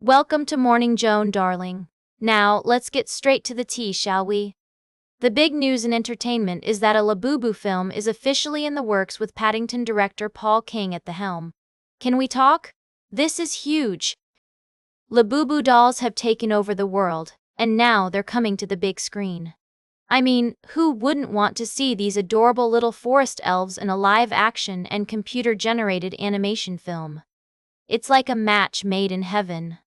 Welcome to Morning Joan, darling. Now, let's get straight to the tea, shall we? The big news in entertainment is that a Labubu film is officially in the works with Paddington director Paul King at the helm. Can we talk? This is huge. Labubu dolls have taken over the world, and now they're coming to the big screen. I mean, who wouldn't want to see these adorable little forest elves in a live-action and computer-generated animation film? It's like a match made in heaven.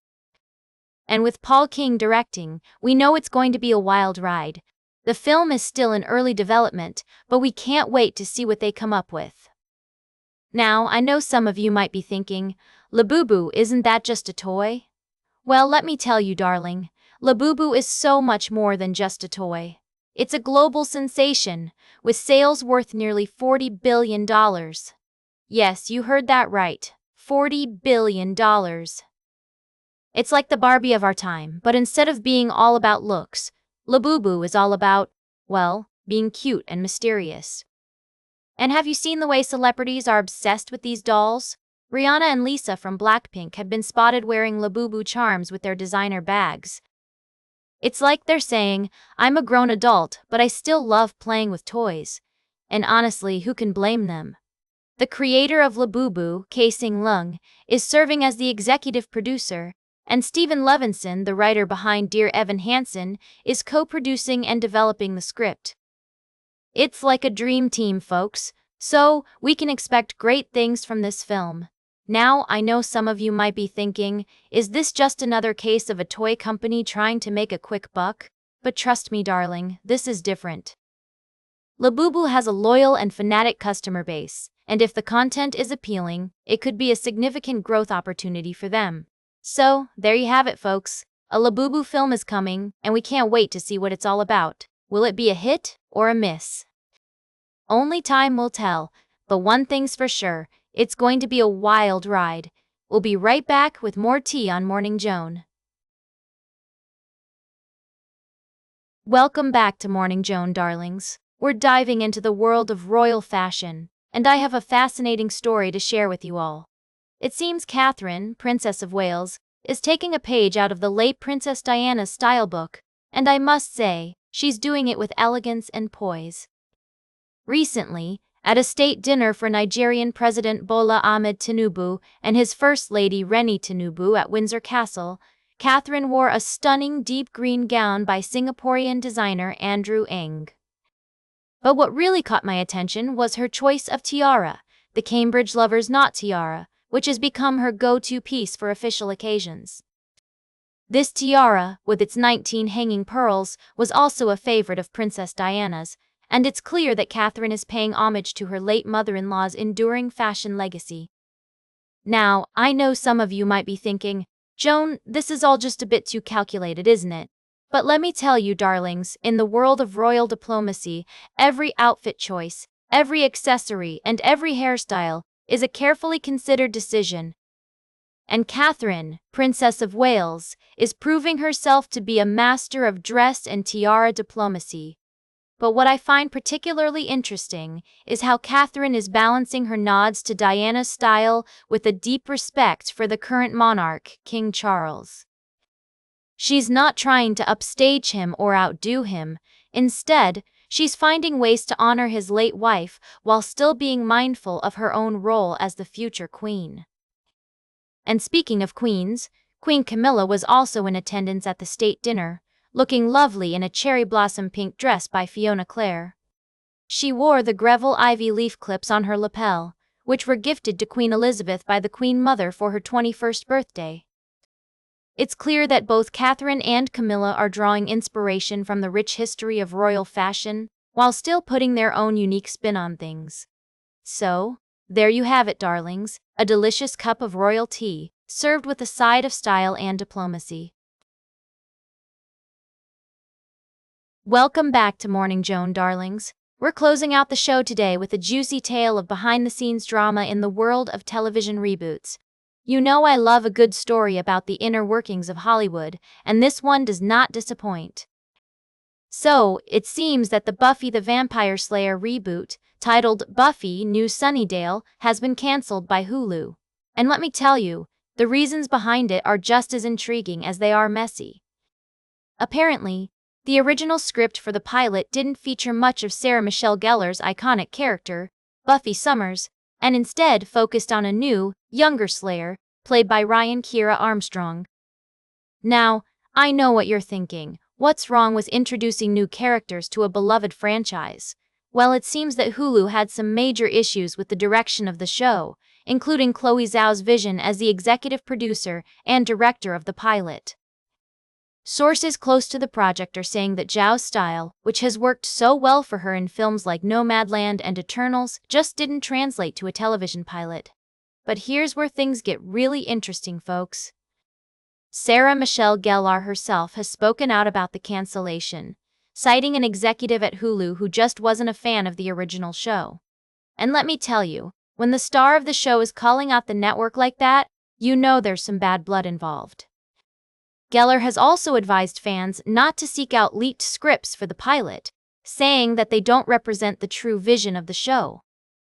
And with Paul King directing, we know it's going to be a wild ride. The film is still in early development, but we can't wait to see what they come up with. Now, I know some of you might be thinking, Labubu, isn't that just a toy? Well, let me tell you, darling, Labubu is so much more than just a toy. It's a global sensation, with sales worth nearly $40 billion. Yes, you heard that right, $40 billion. It's like the Barbie of our time, but instead of being all about looks, Labubu is all about, well, being cute and mysterious. And have you seen the way celebrities are obsessed with these dolls? Rihanna and Lisa from Blackpink have been spotted wearing Labubu charms with their designer bags. It's like they're saying, I'm a grown adult, but I still love playing with toys. And honestly, who can blame them? The creator of Labubu, Kae-sing Leung, is serving as the executive producer, and Steven Levinson, the writer behind Dear Evan Hansen, is co-producing and developing the script. It's like a dream team, folks, so we can expect great things from this film. Now, I know some of you might be thinking, is this just another case of a toy company trying to make a quick buck? But trust me, darling, this is different. Labubu has a loyal and fanatic customer base, and if the content is appealing, it could be a significant growth opportunity for them. So, there you have it, folks. A Labubu film is coming, and we can't wait to see what it's all about. Will it be a hit or a miss? Only time will tell, but one thing's for sure, it's going to be a wild ride. We'll be right back with more tea on Morning Joan. Welcome back to Morning Joan, darlings. We're diving into the world of royal fashion, and I have a fascinating story to share with you all. It seems Catherine, Princess of Wales, is taking a page out of the late Princess Diana's style book, and I must say, she's doing it with elegance and poise. Recently, at a state dinner for Nigerian President Bola Ahmed Tinubu and his First Lady Reni Tinubu at Windsor Castle, Catherine wore a stunning deep green gown by Singaporean designer Andrew Ng. But what really caught my attention was her choice of tiara, the Cambridge Lover's Knot tiara, which has become her go-to piece for official occasions. This tiara, with its 19 hanging pearls, was also a favorite of Princess Diana's, and it's clear that Catherine is paying homage to her late mother-in-law's enduring fashion legacy. Now, I know some of you might be thinking, Joan, this is all just a bit too calculated, isn't it? But let me tell you, darlings, in the world of royal diplomacy, every outfit choice, every accessory, and every hairstyle is a carefully considered decision. And Catherine, Princess of Wales, is proving herself to be a master of dress and tiara diplomacy. But what I find particularly interesting is how Catherine is balancing her nods to Diana's style with a deep respect for the current monarch, King Charles. She's not trying to upstage him or outdo him. Instead, she's finding ways to honor his late wife while still being mindful of her own role as the future queen. And speaking of queens, Queen Camilla was also in attendance at the state dinner, looking lovely in a cherry blossom pink dress by Fiona Clare. She wore the Greville ivy leaf clips on her lapel, which were gifted to Queen Elizabeth by the Queen Mother for her 21st birthday. It's clear that both Catherine and Camilla are drawing inspiration from the rich history of royal fashion, while still putting their own unique spin on things. So, there you have it, darlings, a delicious cup of royal tea, served with a side of style and diplomacy. Welcome back to Morning Joan, darlings. We're closing out the show today with a juicy tale of behind-the-scenes drama in the world of television reboots. You know I love a good story about the inner workings of Hollywood, and this one does not disappoint. So, it seems that the Buffy the Vampire Slayer reboot, titled Buffy New Sunnydale, has been cancelled by Hulu. And let me tell you, the reasons behind it are just as intriguing as they are messy. Apparently, the original script for the pilot didn't feature much of Sarah Michelle Gellar's iconic character, Buffy Summers, and instead focused on a new, younger Slayer, played by Ryan Kiera Armstrong. Now, I know what you're thinking. What's wrong with introducing new characters to a beloved franchise? Well, it seems that Hulu had some major issues with the direction of the show, including Chloe Zhao's vision as the executive producer and director of the pilot. Sources close to the project are saying that Zhao's style, which has worked so well for her in films like Nomadland and Eternals, just didn't translate to a television pilot. But here's where things get really interesting, folks. Sarah Michelle Gellar herself has spoken out about the cancellation, citing an executive at Hulu who just wasn't a fan of the original show. And let me tell you, when the star of the show is calling out the network like that, you know there's some bad blood involved. Gellar has also advised fans not to seek out leaked scripts for the pilot, saying that they don't represent the true vision of the show.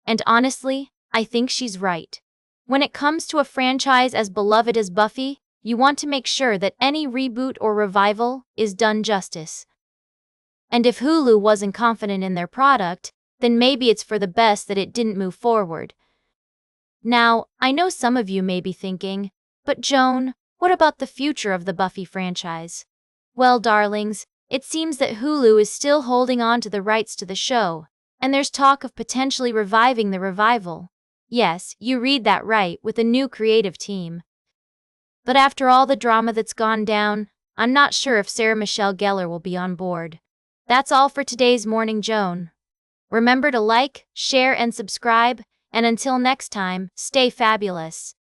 And honestly, I think she's right. When it comes to a franchise as beloved as Buffy, you want to make sure that any reboot or revival is done justice. And if Hulu wasn't confident in their product, then maybe it's for the best that it didn't move forward. Now, I know some of you may be thinking, but Joan, what about the future of the Buffy franchise? Well, darlings, it seems that Hulu is still holding on to the rights to the show, and there's talk of potentially reviving the revival. Yes, you read that right, with a new creative team. But after all the drama that's gone down, I'm not sure if Sarah Michelle Gellar will be on board. That's all for today's Morning Joan. Remember to like, share, and subscribe, and until next time, stay fabulous.